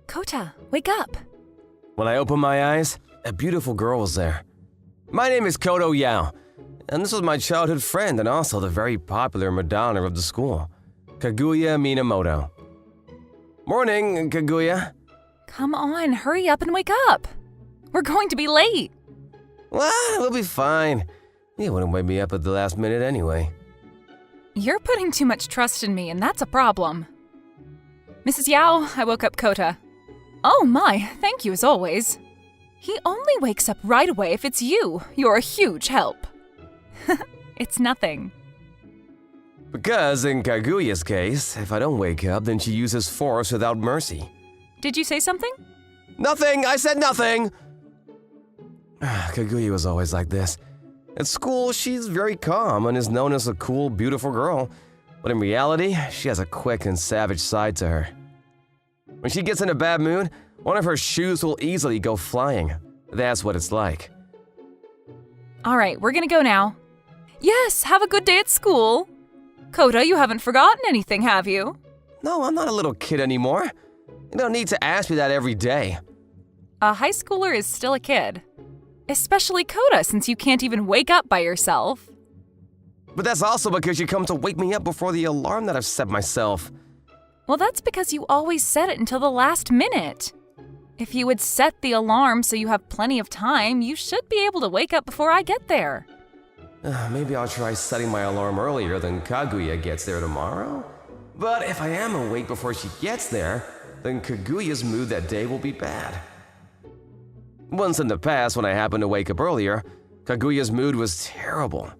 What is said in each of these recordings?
Kota, wake up. When I opened my eyes, a beautiful girl was there. My name is Koto Yao, and this was my childhood friend and also the very popular Madonna of the school, Kaguya Minamoto. Morning, Kaguya. Come on, hurry up and wake up. We're going to be late. Well, we'll be fine. You wouldn't wake me up at the last minute anyway. You're putting too much trust in me, and that's a problem. Mrs. Yao, I woke up Kota. Oh my, thank you as always. He only wakes up right away if it's you. You're a huge help. It's nothing. Because in Kaguya's case, if I don't wake up, then she uses force without mercy. Did you say something? Nothing! I said nothing! Kaguya was always like this. At school, she's very calm and is known as a cool, beautiful girl. But in reality, she has a quick and savage side to her. When she gets in a bad mood, one of her shoes will easily go flying. That's what it's like. All right, we're gonna go now. Yes, have a good day at school. Kota, you haven't forgotten anything, have you? No, I'm not a little kid anymore. You don't need to ask me that every day. A high schooler is still a kid. Especially Kota, since you can't even wake up by yourself. But that's also because you come to wake me up before the alarm that I've set myself. Well, that's because you always set it until the last minute. If you would set the alarm so you have plenty of time, you should be able to wake up before I get there. Maybe I'll try setting my alarm earlier than Kaguya gets there tomorrow. But if I am awake before she gets there, then Kaguya's mood that day will be bad. Once in the past, when I happened to wake up earlier, Kaguya's mood was terrible.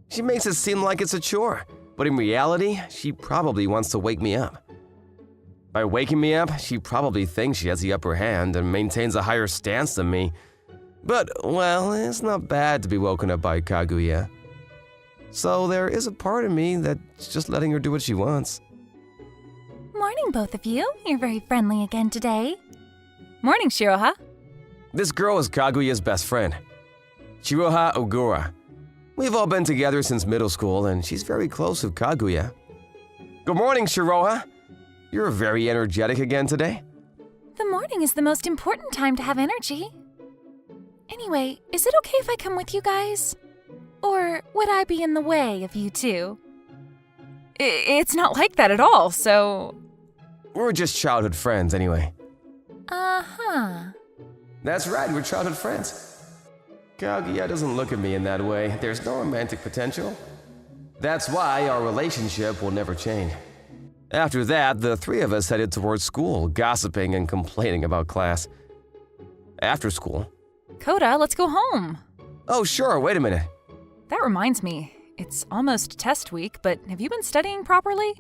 She makes it seem like it's a chore, but in reality, she probably wants to wake me up. By waking me up, she probably thinks she has the upper hand and maintains a higher stance than me. But, well, it's not bad to be woken up by Kaguya. So there is a part of me that's just letting her do what she wants. Morning, both of you. You're very friendly again today. Morning, Shiroha. This girl is Kaguya's best friend, Shiroha Ogura. We've all been together since middle school, and she's very close with Kaguya. Good morning, Shiroha. You're very energetic again today. The morning is the most important time to have energy. Anyway, is it okay if I come with you guys? Or would I be in the way of you two? It's not like that at all, so... We're just childhood friends anyway. Uh-huh. That's right, we're childhood friends. Kaguya doesn't look at me in that way. There's no romantic potential. That's why our relationship will never change. After that, the three of us headed towards school, gossiping and complaining about class. After school... Kota, let's go home. Oh, sure, wait a minute. That reminds me, it's almost test week, but have you been studying properly?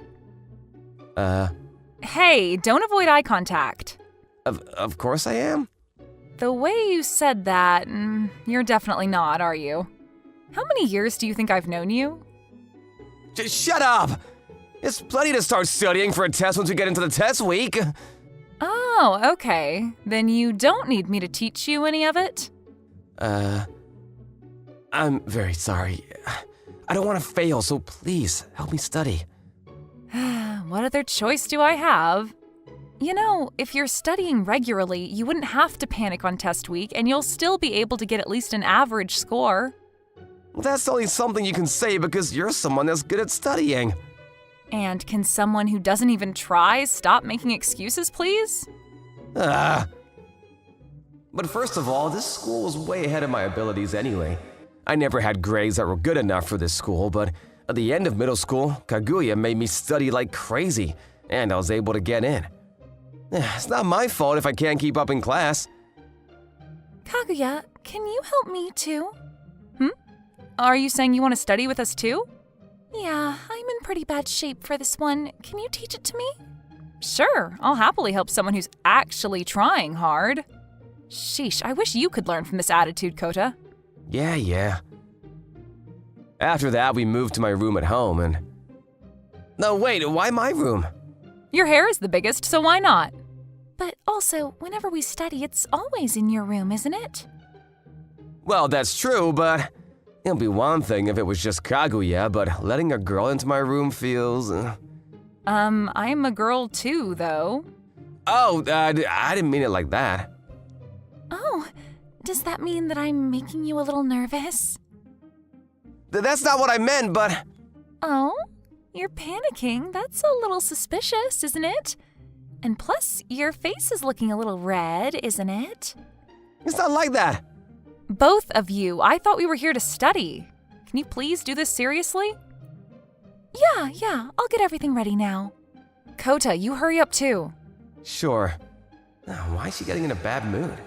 Hey, don't avoid eye contact. Of course I am. The way you said that, you're definitely not, are you? How many years do you think I've known you? Just shut up! It's plenty to start studying for a test once we get into the test week. Oh, okay. Then you don't need me to teach you any of it? I'm very sorry. I don't want to fail, so please help me study. What other choice do I have? You know, if you're studying regularly, you wouldn't have to panic on test week, and you'll still be able to get at least an average score. That's only something you can say because you're someone that's good at studying. And can someone who doesn't even try stop making excuses, please? But first of all, this school was way ahead of my abilities anyway. I never had grades that were good enough for this school, but at the end of middle school, Kaguya made me study like crazy, and I was able to get in. It's not my fault if I can't keep up in class. Kaguya, can you help me too? Are you saying you want to study with us too? Yeah, I'm in pretty bad shape for this one. Can you teach it to me? Sure, I'll happily help someone who's actually trying hard. Sheesh, I wish you could learn from this attitude, Kota. Yeah. After that, we moved to my room at home and... No, wait, why my room? Your hair is the biggest, so why not? But also, whenever we study, it's always in your room, isn't it? Well, that's true, but... It'd be one thing if it was just Kaguya, but letting a girl into my room feels... I'm a girl too, though. Oh, I didn't mean it like that. Oh, does that mean that I'm making you a little nervous? That's not what I meant, but... Oh, you're panicking. That's a little suspicious, isn't it? And plus, your face is looking a little red, isn't it? It's not like that. Both of you, I thought we were here to study. Can you please do this seriously? Yeah, I'll get everything ready now. Kota, you hurry up too. Sure. Why is she getting in a bad mood?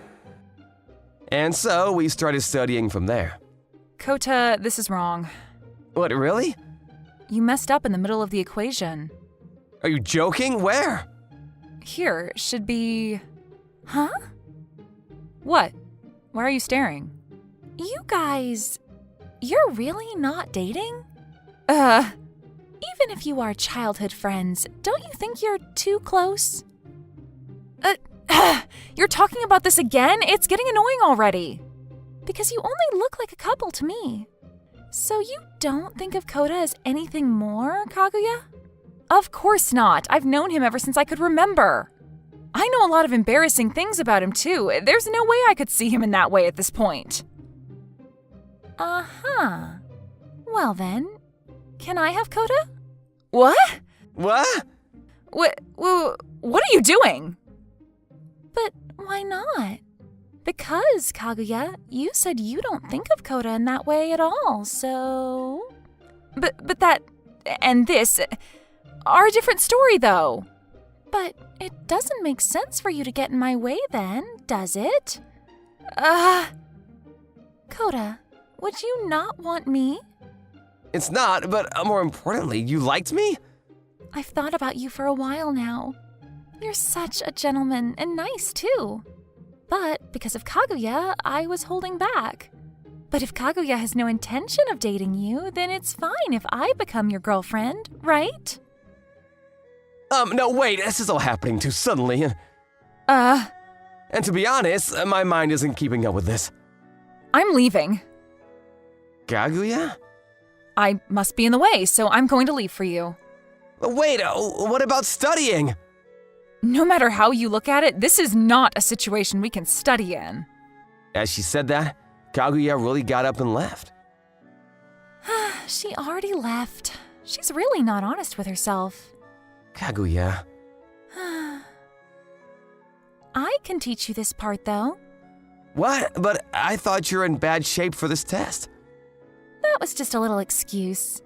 And so we started studying from there. Kota, this is wrong. What, really? You messed up in the middle of the equation. Are you joking? Where? Here should be... Huh? What? Why are you staring? You guys, you're really not dating? Even if you are childhood friends, don't you think you're too close? You're talking about this again? It's getting annoying already. Because you only look like a couple to me. So you don't think of Kota as anything more, Kaguya? Of course not. I've known him ever since I could remember. I know a lot of embarrassing things about him too. There's no way I could see him in that way at this point. Uh-huh. Well then, can I have Kota? What? What? What are you doing? But why not? Because, Kaguya, you said you don't think of Kota in that way at all, so... But that and this are a different story, though. But it doesn't make sense for you to get in my way then, does it? Kota, would you not want me? It's not, but more importantly, you liked me? I've thought about you for a while now. You're such a gentleman and nice, too. But because of Kaguya, I was holding back. But if Kaguya has no intention of dating you, then it's fine if I become your girlfriend, right? No, wait, this is all happening too suddenly. And to be honest, my mind isn't keeping up with this. I'm leaving. Kaguya? I must be in the way, so I'm going to leave for you. Wait, what about studying? No matter how you look at it, this is not a situation we can study in. As she said that, Kaguya really got up and left. She already left. She's really not honest with herself. Kaguya. I can teach you this part, though. What? But I thought you were in bad shape for this test. That was just a little excuse.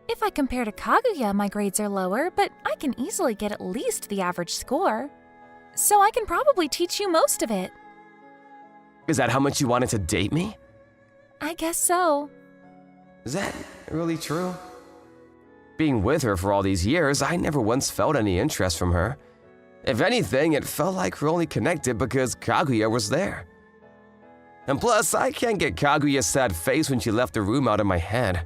If I compare to Kaguya, my grades are lower, but I can easily get at least the average score. So I can probably teach you most of it. Is that how much you wanted to date me? I guess so. Is that really true? Being with her for all these years, I never once felt any interest from her. If anything, it felt like we're only connected because Kaguya was there. And plus, I can't get Kaguya's sad face when she left the room out of my head.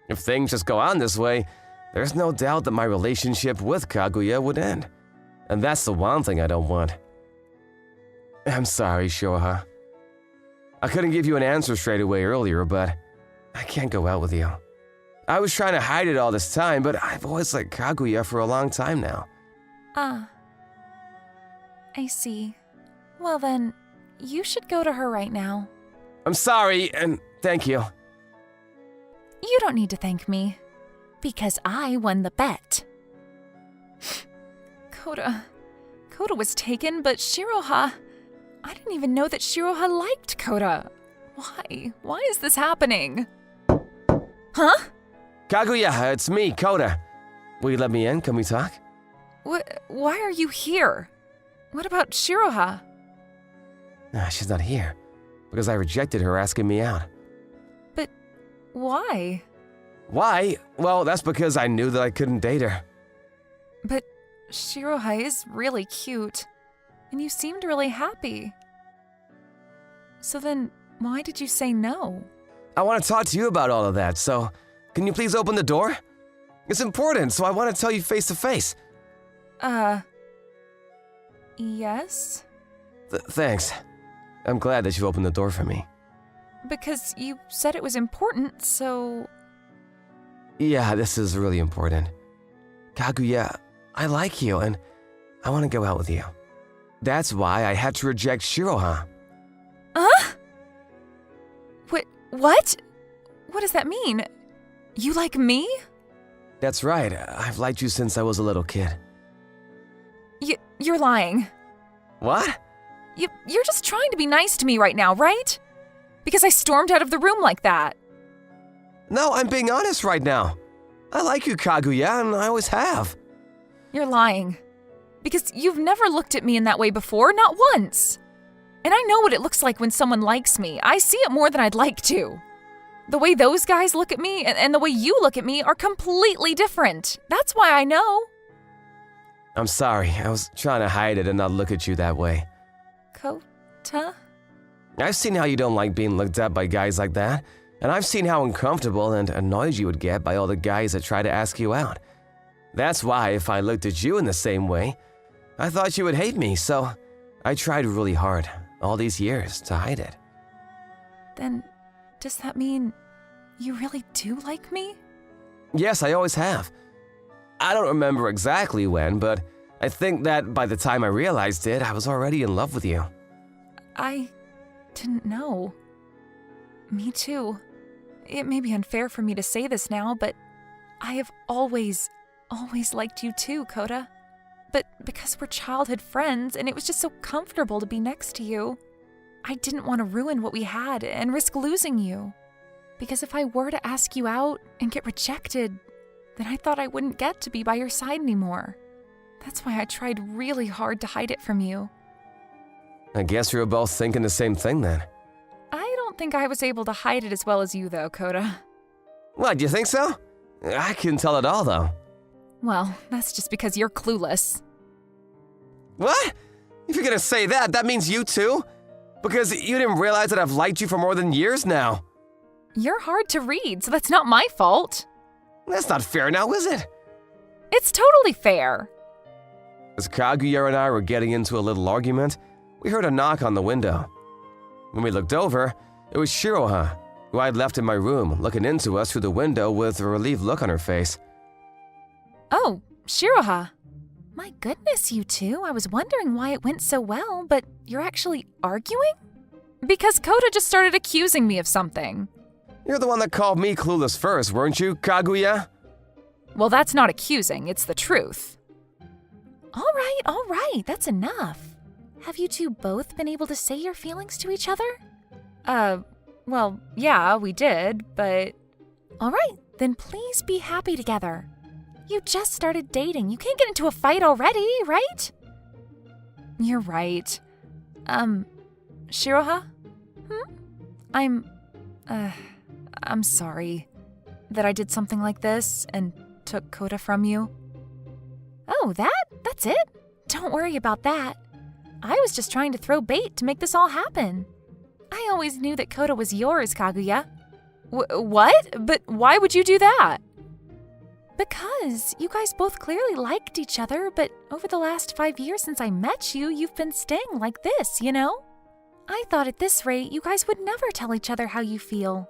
If things just go on this way, there's no doubt that my relationship with Kaguya would end. And that's the one thing I don't want. I'm sorry, Shoha. I couldn't give you an answer straight away earlier, but I can't go out with you. I was trying to hide it all this time, but I've always liked Kaguya for a long time now. Ah. I see. Well then, you should go to her right now. I'm sorry, and thank you. You don't need to thank me, because I won the bet. Kota was taken, but Shiroha... I didn't even know that Shiroha liked Kota. Why? Why is this happening? Huh? Kaguya, it's me, Kota. Will you let me in? Can we talk? Why are you here? What about Shiroha? She's not here, because I rejected her asking me out. But why? Why? Well, that's because I knew that I couldn't date her. But Shiroha is really cute, and you seemed really happy. So then, why did you say no? I want to talk to you about all of that, so can you please open the door? It's important, so I want to tell you face to face. Yes? Thanks. I'm glad that you opened the door for me. Because you said it was important, so... Yeah, this is really important. Kaguya, I like you, and I want to go out with you. That's why I had to reject Shiroha. Huh? What? What does that mean? You like me? That's right, I've liked you since I was a little kid. You're lying. What? You're just trying to be nice to me right now, right? Because I stormed out of the room like that. No, I'm being honest right now. I like you, Kaguya, and I always have. You're lying. Because you've never looked at me in that way before, not once. And I know what it looks like when someone likes me. I see it more than I'd like to. The way those guys look at me and the way you look at me are completely different. That's why I know. I'm sorry, I was trying to hide it and not look at you that way. Kota? I've seen how you don't like being looked at by guys like that, and I've seen how uncomfortable and annoyed you would get by all the guys that try to ask you out. That's why if I looked at you in the same way, I thought you would hate me, so I tried really hard, all these years, to hide it. Then, does that mean you really do like me? Yes, I always have. I don't remember exactly when, but I think that by the time I realized it, I was already in love with you. I didn't know. Me too. It may be unfair for me to say this now, but I have always liked you too, Kota. But because we're childhood friends and it was just so comfortable to be next to you, I didn't want to ruin what we had and risk losing you. Because if I were to ask you out and get rejected, then I thought I wouldn't get to be by your side anymore. That's why I tried really hard to hide it from you. I guess we were both thinking the same thing then. I don't think I was able to hide it as well as you, though, Kota. What, you think so? I can tell it all, though. Well, that's just because you're clueless. What? If you're gonna say that, that means you too? Because you didn't realize that I've liked you for more than years now. You're hard to read, so that's not my fault. That's not fair now, is it? It's totally fair. As Kaguya and I were getting into a little argument, we heard a knock on the window. When we looked over, it was Shiroha, who I had left in my room, looking into us through the window with a relieved look on her face. Oh, Shiroha. My goodness, you two. I was wondering why it went so well, but you're actually arguing? Because Kota just started accusing me of something. You're the one that called me clueless first, weren't you, Kaguya? Well, that's not accusing, it's the truth. All right, that's enough. Have you two both been able to say your feelings to each other? Well, yeah, we did, but... All right, then please be happy together. You just started dating. You can't get into a fight already, right? You're right. Shiroha? I'm sorry that I did something like this and took Kota from you. Oh, that's it? Don't worry about that. I was just trying to throw bait to make this all happen. I always knew that Kota was yours, Kaguya. What? But why would you do that? Because you guys both clearly liked each other, but over the last 5 years since I met you, you've been staying like this, you know? I thought at this rate you guys would never tell each other how you feel,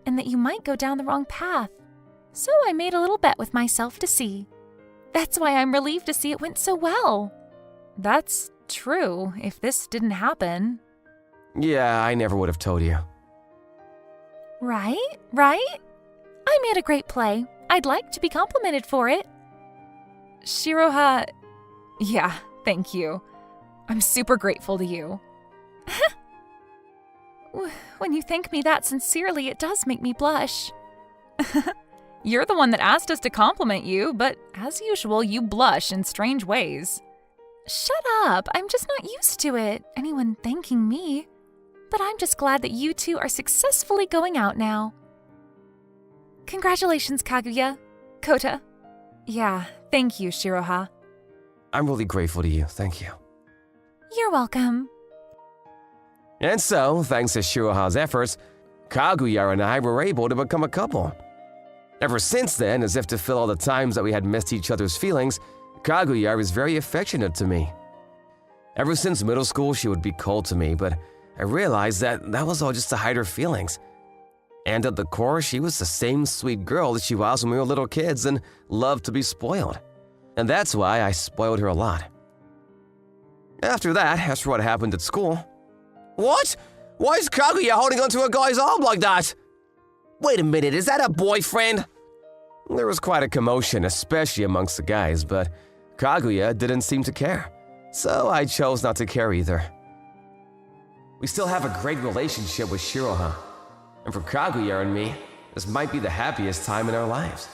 and that you might go down the wrong path. So I made a little bet with myself to see. That's why I'm relieved to see it went so well. That's true, if this didn't happen. Yeah, I never would have told you. Right? I made a great play. I'd like to be complimented for it. Shiroha, yeah, thank you. I'm super grateful to you. When you thank me that sincerely, it does make me blush. You're the one that asked us to compliment you, but as usual, you blush in strange ways. Shut up, I'm just not used to it, anyone thanking me. But I'm just glad that you two are successfully going out now. Congratulations, Kaguya. Kota. Yeah, thank you, Shiroha. I'm really grateful to you, thank you. You're welcome. And so, thanks to Shiroha's efforts, Kaguya and I were able to become a couple. Ever since then, as if to fill all the times that we had missed each other's feelings, Kaguya is very affectionate to me. Ever since middle school, she would be cold to me, but I realized that was all just to hide her feelings. And at the core, she was the same sweet girl that she was when we were little kids and loved to be spoiled. And that's why I spoiled her a lot. After that, asked her what happened at school. What? Why is Kaguya holding onto a guy's arm like that? Wait a minute, is that a boyfriend? There was quite a commotion, especially amongst the guys, but Kaguya didn't seem to care. So I chose not to care either. We still have a great relationship with Shiroha. And for Kaguya and me, this might be the happiest time in our lives.